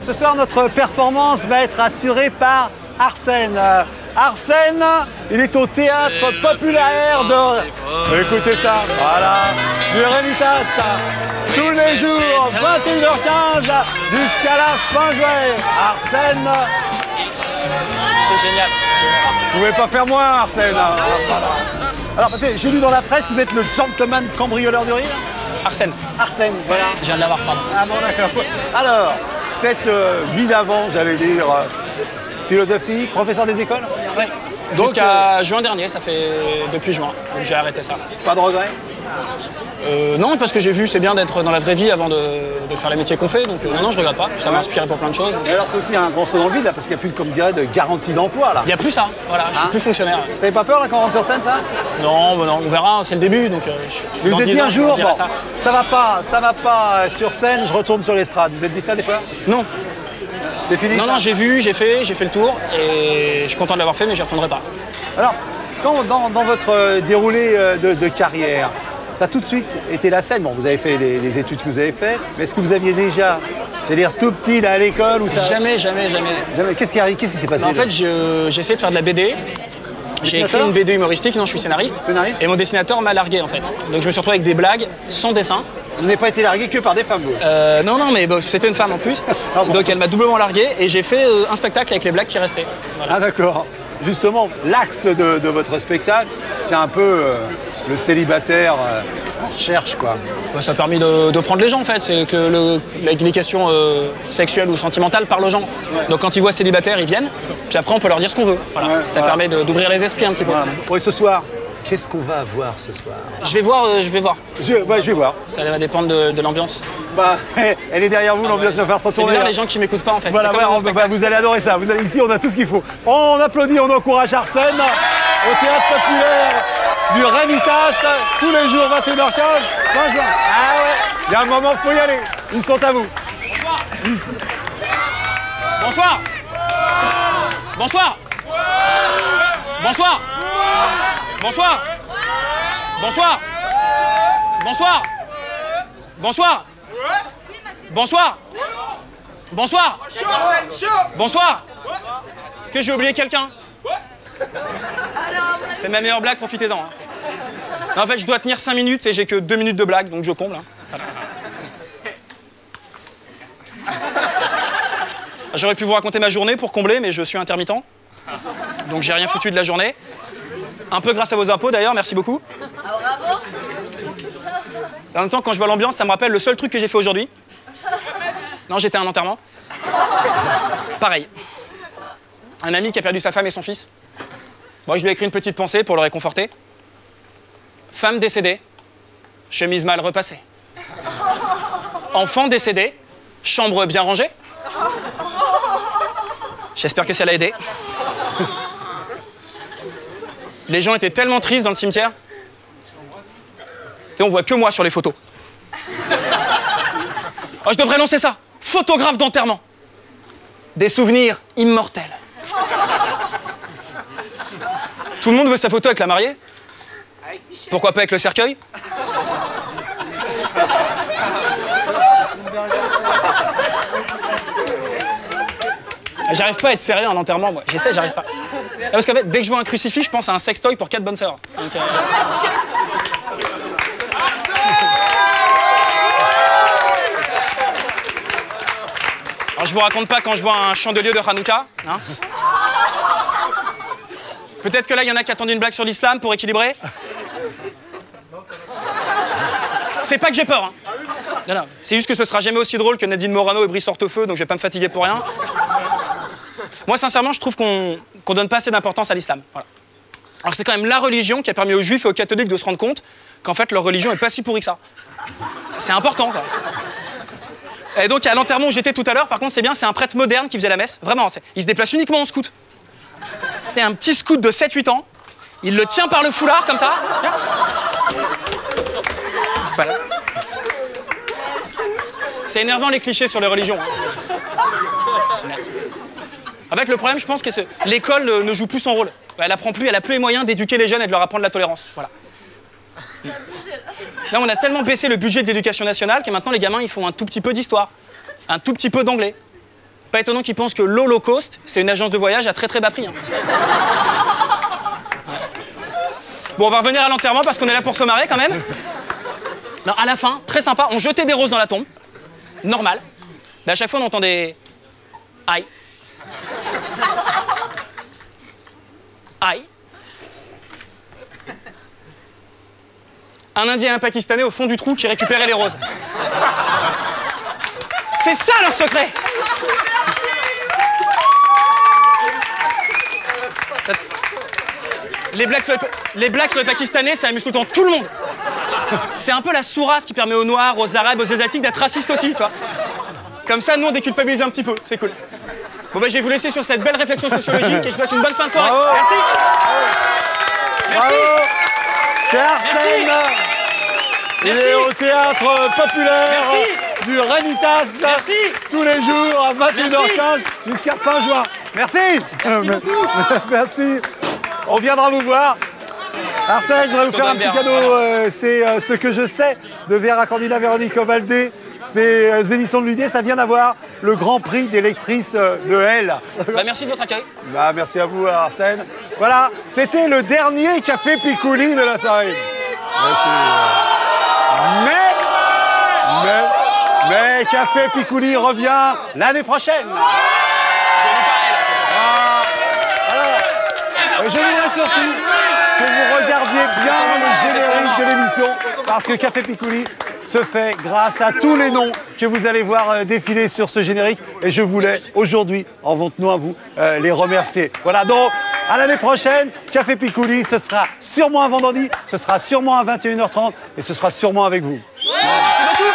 Ce soir, notre performance va être assurée par Arsène. Arsène, il est au théâtre populaire de... Écoutez ça, voilà, du Renitas, tous les jours, 21h15 jusqu'à la fin juillet. Arsène... C'est génial. Vous pouvez pas faire moins, Arsène. Alors, parce que j'ai lu dans la presse que vous êtes le gentleman cambrioleur du rire. Arsène. Arsène, voilà. Je viens de l'avoir, pardon. Ah bon, d'accord. Alors, cette vie d'avant, j'allais dire, philosophie, professeur des écoles? Oui. Jusqu'à juin dernier, ça fait depuis juin. Donc j'ai arrêté ça. Pas de regret? Non, parce que j'ai vu c'est bien d'être dans la vraie vie avant de faire les métiers qu'on fait. Donc non, je regrette pas. Ça m'a inspiré pour plein de choses. Et alors c'est aussi un grand saut dans le vide là, parce qu'il n'y a plus, comme dirait, de garantie d'emploi là. Il n'y a plus ça. Voilà, je suis plus fonctionnaire. Vous n'avez pas peur là quand on rentre sur scène ça? Non, bah non, on verra. C'est le début, donc. Mais vous êtes dit un jour, bon, ça. ça va pas sur scène, je retourne sur l'estrade. Vous êtes dit ça des fois? Non. C'est fini? Non, ça non, j'ai vu, j'ai fait le tour et je suis content de l'avoir fait, mais j'y retournerai pas. Alors, quand dans votre déroulé de carrière, ça a tout de suite été la scène. Bon, vous avez fait les études que vous avez faites, mais est-ce que vous aviez déjà, c'est-à-dire tout petit là, à l'école ou ça? Jamais. Qu'est-ce qui s'est passé? En fait, j'ai essayé de faire de la BD. J'ai écrit une BD humoristique, non, je suis scénariste. Scénariste? Et mon dessinateur m'a largué en fait. Donc je me suis retrouvé avec des blagues sans dessin. Vous n'avez pas été largué que par des femmes, vous? Non, mais bon, c'était une femme en plus. Ah bon. Donc elle m'a doublement largué et j'ai fait un spectacle avec les blagues qui restaient. Voilà. Ah d'accord. Justement, l'axe de votre spectacle, c'est un peu le célibataire en recherche, quoi. Bah, ça a permis de prendre les gens en fait. C'est que les questions sexuelles ou sentimentales parlent aux gens. Ouais. Donc quand ils voient célibataires, ils viennent. Puis après, on peut leur dire ce qu'on veut. Voilà. Ouais, ça permet d'ouvrir les esprits un petit peu. Voilà. Oui, ce soir, qu'est-ce qu'on va avoir ce soir? Je vais voir. Je vais voir. Ça va dépendre de l'ambiance. Bah, elle est derrière vous, l'ambiance va faire sentir. C'est bizarre les gens qui m'écoutent pas en fait. Voilà, vous allez adorer ça. Ici, on a tout ce qu'il faut. On applaudit, on encourage Arsène au théâtre populaire du Renitas, tous les jours, 21h15. Ah ouais, il y a un moment, il faut y aller. Ils sont à vous. Bonsoir. Bonsoir. Bonsoir. Bonsoir. Bonsoir. Bonsoir. Bonsoir. Bonsoir. Bonsoir. Bonsoir. Est-ce que j'ai oublié quelqu'un? C'est ma meilleure blague, profitez-en. Hein. En fait, je dois tenir 5 minutes et j'ai que 2 minutes de blague, donc je comble. Hein. J'aurais pu vous raconter ma journée pour combler, mais je suis intermittent. Donc j'ai rien foutu de la journée. Un peu grâce à vos impôts d'ailleurs, merci beaucoup. En même temps, quand je vois l'ambiance, ça me rappelle le seul truc que j'ai fait aujourd'hui. Non, j'étais à un enterrement. Pareil. Un ami qui a perdu sa femme et son fils. Bon, je lui ai écrit une petite pensée pour le réconforter. Femme décédée, chemise mal repassée. Enfant décédé, chambre bien rangée. J'espère que ça l'a aidé. Les gens étaient tellement tristes dans le cimetière. Et on voit que moi sur les photos. Oh, je devrais lancer ça. Photographe d'enterrement. Des souvenirs immortels. Tout le monde veut sa photo avec la mariée. Pourquoi pas avec le cercueil? J'arrive pas à être sérieux en enterrement, moi. J'essaie, j'arrive pas. Parce qu'en fait, dès que je vois un crucifix, je pense à un sextoy pour 4 bonnes sœurs. Donc, Alors, je vous raconte pas quand je vois un chandelier de Hanouka. Hein. Peut-être que là, il y en a qui attendent une blague sur l'islam pour équilibrer. C'est pas que j'ai peur. Hein. Non. C'est juste que ce sera jamais aussi drôle que Nadine Morano et Brice Hortefeux, donc je vais pas me fatiguer pour rien. Moi, sincèrement, je trouve qu'on donne pas assez d'importance à l'islam. Voilà. Alors c'est quand même la religion qui a permis aux juifs et aux catholiques de se rendre compte qu'en fait, leur religion est pas si pourrie que ça. C'est important, quoi. Et donc, à l'enterrement où j'étais tout à l'heure, par contre, c'est bien, c'est un prêtre moderne qui faisait la messe. Vraiment, il se déplace uniquement en scout. C'est un petit scout de 7-8 ans. Il le tient par le foulard, comme ça. C'est pas là. C'est énervant, les clichés sur les religions. En fait, le problème, je pense que l'école ne joue plus son rôle. Elle a plus les moyens d'éduquer les jeunes et de leur apprendre la tolérance. Voilà. Là, on a tellement baissé le budget de l'éducation nationale que maintenant, les gamins, ils font un tout petit peu d'histoire, un tout petit peu d'anglais. Pas étonnant qu'ils pensent que l'Holocauste, c'est une agence de voyage à très très bas prix. Hein. Bon, on va revenir à l'enterrement parce qu'on est là pour se marrer quand même. Non, à la fin, très sympa, on jetait des roses dans la tombe. Normal. Mais à chaque fois, on entend des... Aïe. Aïe. Un Indien et un Pakistanais au fond du trou qui récupéraient les roses. C'est ça leur secret. Les blagues sur les Pakistanais, ça amuse tout le temps tout le monde. C'est un peu la sourasse qui permet aux Noirs, aux Arabes, aux Asiatiques d'être racistes aussi, tu vois. Comme ça, nous, on déculpabilise un petit peu, c'est cool. Bon, bah, je vais vous laisser sur cette belle réflexion sociologique et je vous souhaite une bonne fin de soirée. Bravo. Merci. Merci. Bravo. C'est Arsène. Merci. Il Merci. est au théâtre populaire Merci. du Renitas. Merci. Tous les jours à 21h15 jusqu'à fin juin. Merci. Merci beaucoup. Merci. On viendra vous voir. Arsène, je voudrais vous faire un petit cadeau. C'est Ce que je sais de Vera Candida, Véronique Ovaldé. C'est Zénisson de Ludier. Ça vient d'avoir le grand prix des lectrices de Elle. Bah, merci de votre accueil. Bah, merci à vous, Arsène. Voilà, c'était le dernier Café Picouli de la soirée. Merci. Mais Café Picouli revient l'année prochaine. Alors, je voudrais surtout que vous regardiez bien le générique de l'émission, parce que Café Picouli se fait grâce à tous les noms que vous allez voir défiler sur ce générique. Et je voulais aujourd'hui, en votre nom à vous, les remercier. Voilà, donc à l'année prochaine, Café Picouli, ce sera sûrement un vendredi, ce sera sûrement à 21h30 et ce sera sûrement avec vous. Merci beaucoup.